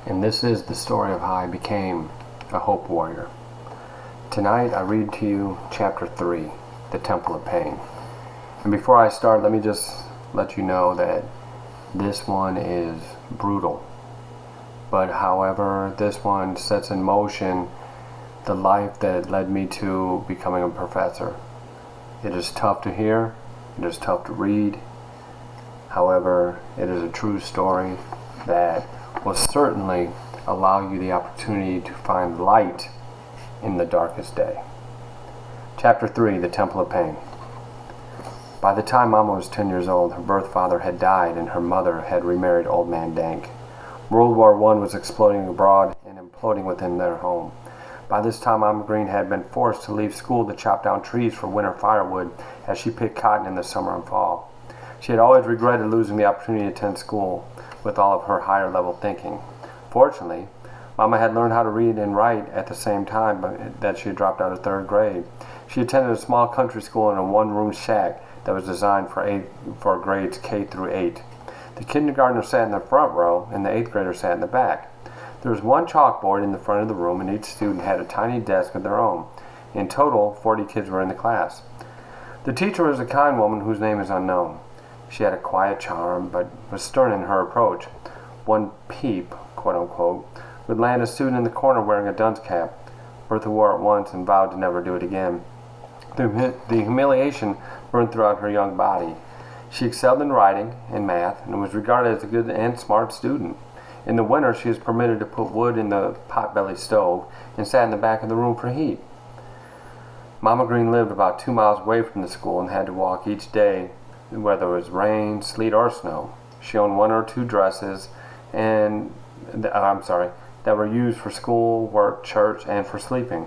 and this is the story of how I became a Hope Warrior. Tonight I read to you Chapter 3, The Temple of Pain. And before I start, let me just let you know that this one is brutal. But however, this one sets in motion the life that led me to becoming a professor. It is tough to hear, it is tough to read. However, it is a true story that will certainly allow you the opportunity to find light in the darkest day. Chapter 3, The Temple of Pain. By the time Mama was 10 years old, her birth father had died and her mother had remarried Old Man Dank. World War I was exploding abroad and imploding within their home. By this time, Mama Green had been forced to leave school to chop down trees for winter firewood as she picked cotton in the summer and fall. She had always regretted losing the opportunity to attend school with all of her higher level thinking. Fortunately, Mama had learned how to read and write at the same time that she had dropped out of third grade. She attended a small country school in a one-room shack that was designed for grades K through 8. The kindergartner sat in the front row and the 8th grader sat in the back. There was one chalkboard in the front of the room and each student had a tiny desk of their own. In total, 40 kids were in the class. The teacher was a kind woman whose name is unknown. She had a quiet charm, but was stern in her approach. One peep, quote-unquote, would land a student in the corner wearing a dunce cap. Bertha wore it once and vowed to never do it again. The humiliation burned throughout her young body. She excelled in writing and math and was regarded as a good and smart student. In the winter, she was permitted to put wood in the pot-belly stove and sat in the back of the room for heat. Mama Green lived about 2 miles away from the school and had to walk each day, whether it was rain, sleet, or snow. She owned 1 or 2 dresses that were used for school, work, church, and for sleeping.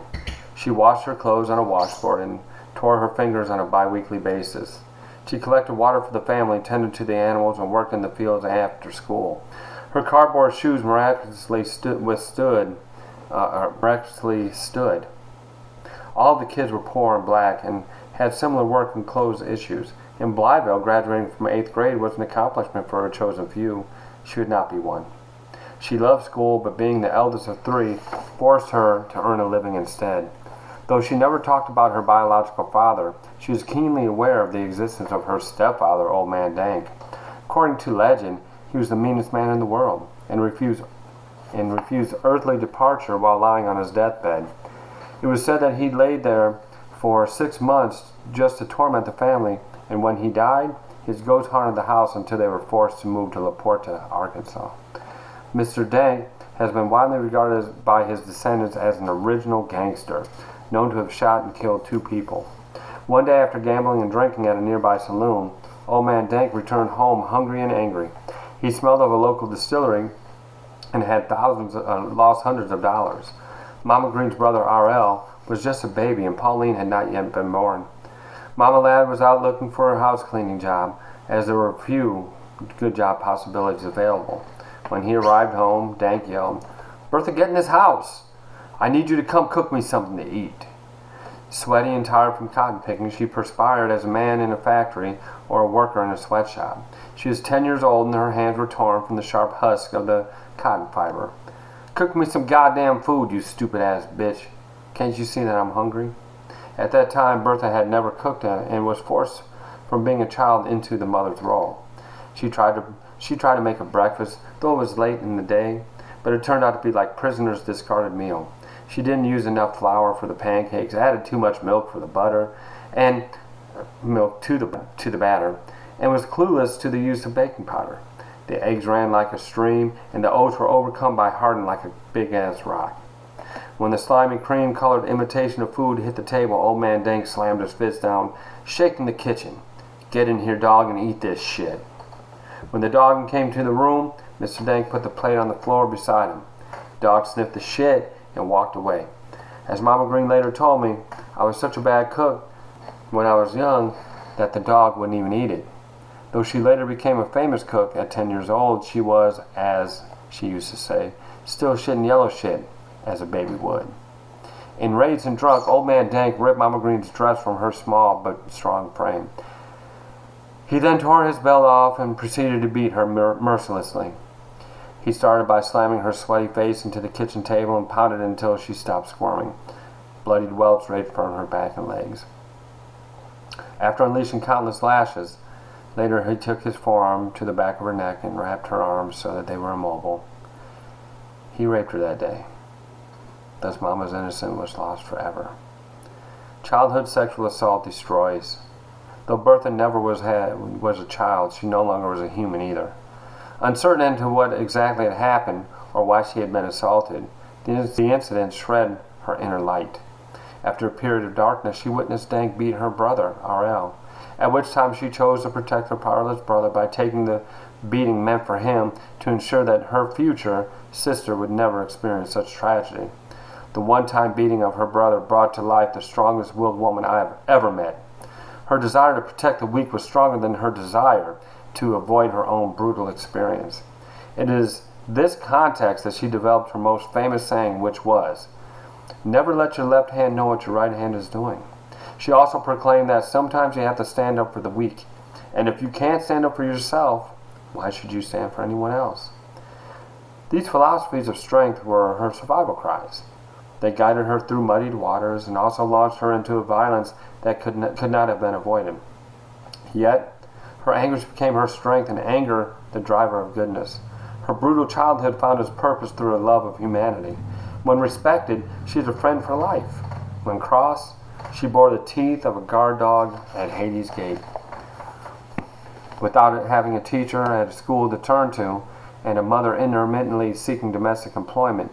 She washed her clothes on a washboard and tore her fingers on a bi-weekly basis. She collected water for the family, tended to the animals, and worked in the fields after school. Her cardboard shoes miraculously stood. All of the kids were poor and black and had similar work and clothes issues. In Blytheville, graduating from 8th grade was an accomplishment for a chosen few. She would not be one. She loved school, but being the eldest of 3 forced her to earn a living instead. Though she never talked about her biological father, she was keenly aware of the existence of her stepfather, Old Man Dank. According to legend, he was the meanest man in the world and refused earthly departure while lying on his deathbed. It was said that he laid there for 6 months just to torment the family, and when he died, his ghost haunted the house until they were forced to move to La Porta, Arkansas. Mr. Dank has been widely regarded by his descendants as an original gangster, known to have shot and killed 2 people. One day after gambling and drinking at a nearby saloon, Old Man Dank returned home hungry and angry. He smelled of a local distillery and had lost hundreds of dollars. Mama Green's brother R.L. was just a baby and Pauline had not yet been born. Mama Ladd was out looking for a house cleaning job, as there were few good job possibilities available. When he arrived home, Dank yelled, "Bertha, get in this house! I need you to come cook me something to eat." Sweaty and tired from cotton picking, she perspired as a man in a factory or a worker in a sweatshop. She was 10 years old and her hands were torn from the sharp husk of the cotton fiber. "Cook me some goddamn food, you stupid-ass bitch. Can't you see that I'm hungry?" At that time, Bertha had never cooked and was forced from being a child into the mother's role. She tried to make a breakfast, though it was late in the day, but it turned out to be like prisoner's discarded meal. She didn't use enough flour for the pancakes, added too much milk for the butter, and milk to the batter, and was clueless to the use of baking powder. The eggs ran like a stream, and the oats were overcome by hardening like a big-ass rock. When the slimy cream-colored imitation of food hit the table, Old Man Dank slammed his fist down, shaking the kitchen. "Get in here, dog, and eat this shit." When the dog came to the room, Mr. Dank put the plate on the floor beside him. The dog sniffed the shit and walked away. As Mama Green later told me, I was such a bad cook when I was young that the dog wouldn't even eat it. Though she later became a famous cook at 10 years old, she was, as she used to say, still shitting yellow shit, as a baby would. Enraged and drunk, Old Man Dank ripped Mama Green's dress from her small but strong frame. He then tore his belt off and proceeded to beat her mercilessly. He started by slamming her sweaty face into the kitchen table and pounded it until she stopped squirming. Bloodied welts raced from her back and legs. After unleashing countless lashes, later he took his forearm to the back of her neck and wrapped her arms so that they were immobile. He raped her that day. Thus Mama's innocence was lost forever. Childhood sexual assault destroys. Though Bertha never was a child, she no longer was a human either. Uncertain as to what exactly had happened or why she had been assaulted, the incident shred her inner light. After a period of darkness, she witnessed Dank beat her brother, R.L., at which time she chose to protect her powerless brother by taking the beating meant for him to ensure that her future sister would never experience such tragedy. The one-time beating of her brother brought to life the strongest-willed woman I have ever met. Her desire to protect the weak was stronger than her desire to avoid her own brutal experience. It is this context that she developed her most famous saying, which was, "Never let your left hand know what your right hand is doing." She also proclaimed that sometimes you have to stand up for the weak, and if you can't stand up for yourself, why should you stand for anyone else? These philosophies of strength were her survival cries. They guided her through muddied waters and also launched her into a violence that could not have been avoided. Yet, her anguish became her strength, and anger the driver of goodness. Her brutal childhood found its purpose through a love of humanity. When respected, she is a friend for life. When crossed, she bore the teeth of a guard dog at Hades' gate. Without having a teacher at a school to turn to, and a mother intermittently seeking domestic employment,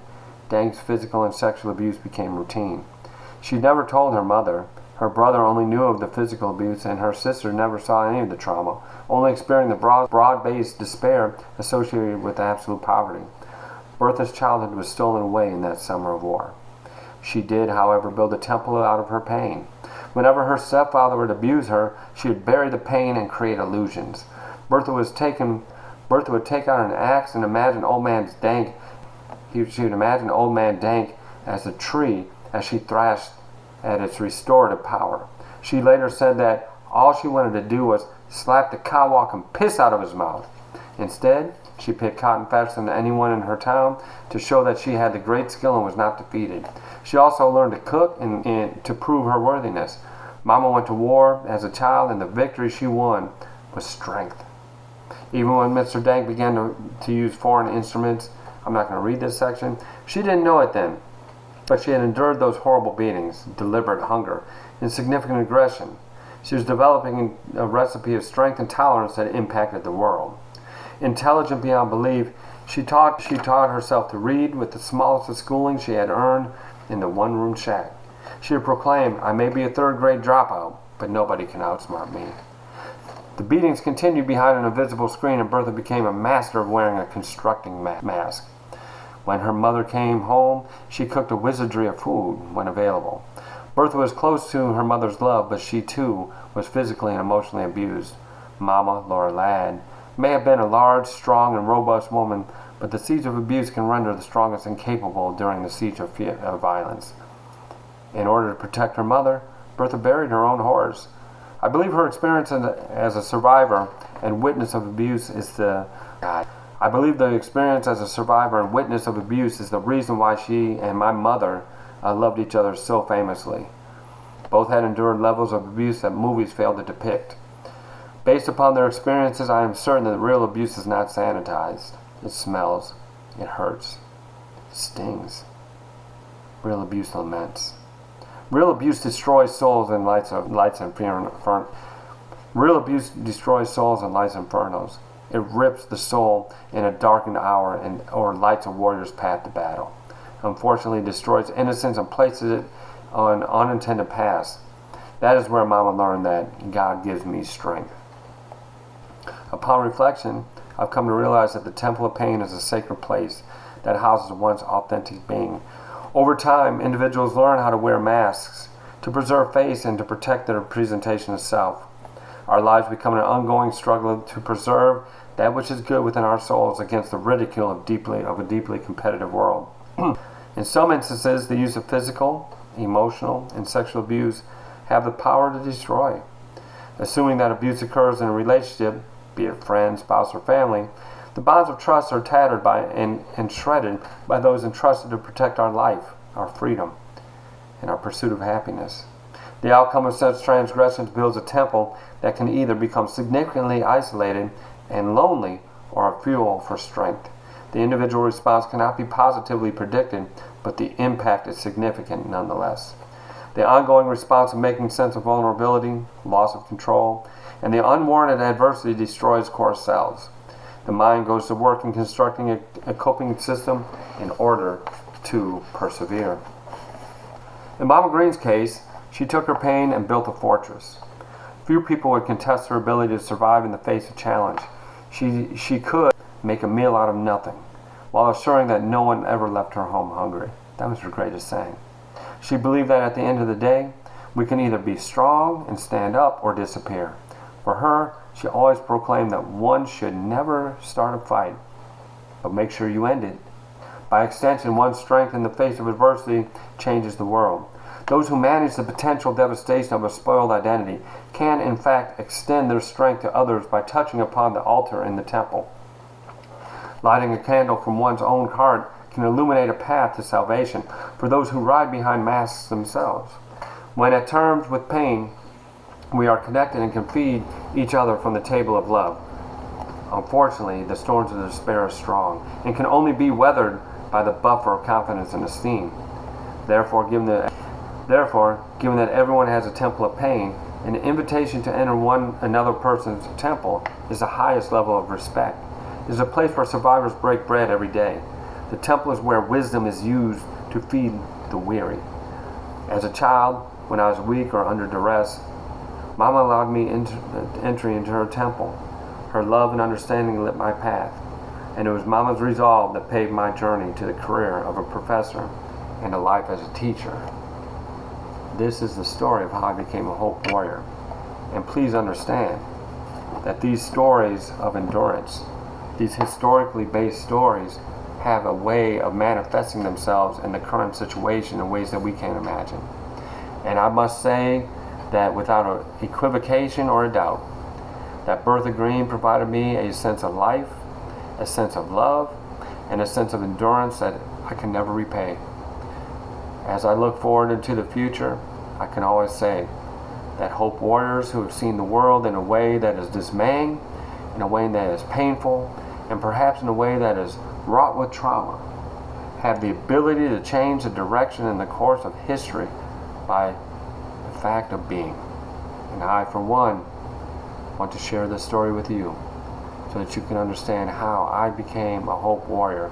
Dank's physical and sexual abuse became routine. She never told her mother. Her brother only knew of the physical abuse, and her sister never saw any of the trauma, only experiencing the broad-based despair associated with absolute poverty. Bertha's childhood was stolen away in that summer of war. She did, however, build a temple out of her pain. Whenever her stepfather would abuse her, she would bury the pain and create illusions. Bertha would take out an axe and imagine Old Man Dank. She would imagine Old Man Dank as a tree as she thrashed at its restorative power. She later said that all she wanted to do was slap the cowwalk and piss out of his mouth. Instead, she picked cotton faster than anyone in her town to show that she had the great skill and was not defeated. She also learned to cook and to prove her worthiness. Mama went to war as a child, and the victory she won was strength. Even when Mr. Dank began to use foreign instruments, I'm not going to read this section, she didn't know it then, but she had endured those horrible beatings, deliberate hunger, and significant aggression. She was developing a recipe of strength and tolerance that impacted the world. Intelligent beyond belief, she taught herself to read with the smallest of schooling she had earned in the one-room shack. She had proclaimed, "I may be a third-grade dropout, but nobody can outsmart me." The beatings continued behind an invisible screen, and Bertha became a master of wearing a constructing mask. When her mother came home, she cooked a wizardry of food when available. Bertha was close to her mother's love, but she too was physically and emotionally abused. Mama, Laura Ladd, may have been a large, strong, and robust woman, but the siege of abuse can render the strongest incapable during the siege of violence. In order to protect her mother, Bertha buried her own horrors. I believe her experience as a survivor and witness of abuse is the reason why she and my mother loved each other so famously. Both had endured levels of abuse that movies fail to depict. Based upon their experiences, I am certain that real abuse is not sanitized. It smells. It hurts. It stings. Real abuse laments. Real abuse destroys souls and lights infernos. Real abuse destroys souls and lights infernos. It rips the soul in a darkened hour or lights a warrior's path to battle. Unfortunately, it destroys innocence and places it on unintended paths. That is where Mama learned that God gives me strength. Upon reflection, I've come to realize that the temple of pain is a sacred place that houses one's authentic being. Over time, individuals learn how to wear masks, to preserve face and to protect their presentation of self. Our lives become an ongoing struggle to preserve that which is good within our souls against the ridicule of a deeply competitive world. In some instances, the use of physical, emotional, and sexual abuse have the power to destroy. Assuming that abuse occurs in a relationship, be it friend, spouse, or family, The bonds of trust are tattered by and shredded by those entrusted to protect our life, our freedom, and our pursuit of happiness. The outcome of such transgressions builds a temple that can either become significantly isolated and lonely or a fuel for strength. The individual response cannot be positively predicted, but the impact is significant nonetheless. The ongoing response of making sense of vulnerability, loss of control, and the unwarranted adversity destroys core cells. The mind goes to work in constructing a coping system in order to persevere. In Mama Green's case, she took her pain and built a fortress. Few people would contest her ability to survive in the face of challenge. She could make a meal out of nothing, while assuring that no one ever left her home hungry. That was her greatest saying. She believed that at the end of the day, we can either be strong and stand up or disappear. For her, she always proclaimed that one should never start a fight, but make sure you end it. By extension, one's strength in the face of adversity changes the world. Those who manage the potential devastation of a spoiled identity can, in fact, extend their strength to others by touching upon the altar in the temple. Lighting a candle from one's own heart can illuminate a path to salvation for those who ride behind masks themselves. When at terms with pain, we are connected and can feed each other from the table of love. Unfortunately, the storms of despair are strong and can only be weathered by the buffer of confidence and esteem. Therefore, given that everyone has a temple of pain, an invitation to enter another person's temple is the highest level of respect. It is a place where survivors break bread every day. The temple is where wisdom is used to feed the weary. As a child, when I was weak or under duress, Mama allowed me entry into her temple. Her love and understanding lit my path, and it was Mama's resolve that paved my journey to the career of a professor and a life as a teacher. This is the story of how I became a Hope Warrior. And please understand that these stories of endurance, these historically based stories, have a way of manifesting themselves in the current situation in ways that we can't imagine. And I must say that without equivocation or a doubt, that Bertha Green provided me a sense of life, a sense of love, and a sense of endurance that I can never repay. As I look forward into the future, I can always say that Hope Warriors who have seen the world in a way that is dismaying, in a way that is painful, and perhaps in a way that is wrought with trauma, have the ability to change the direction and the course of history by the fact of being. And I, for one, want to share this story with you so that you can understand how I became a Hope Warrior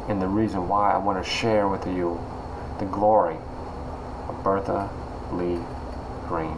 and the reason why I want to share with you the glory of Bertha Lee Green.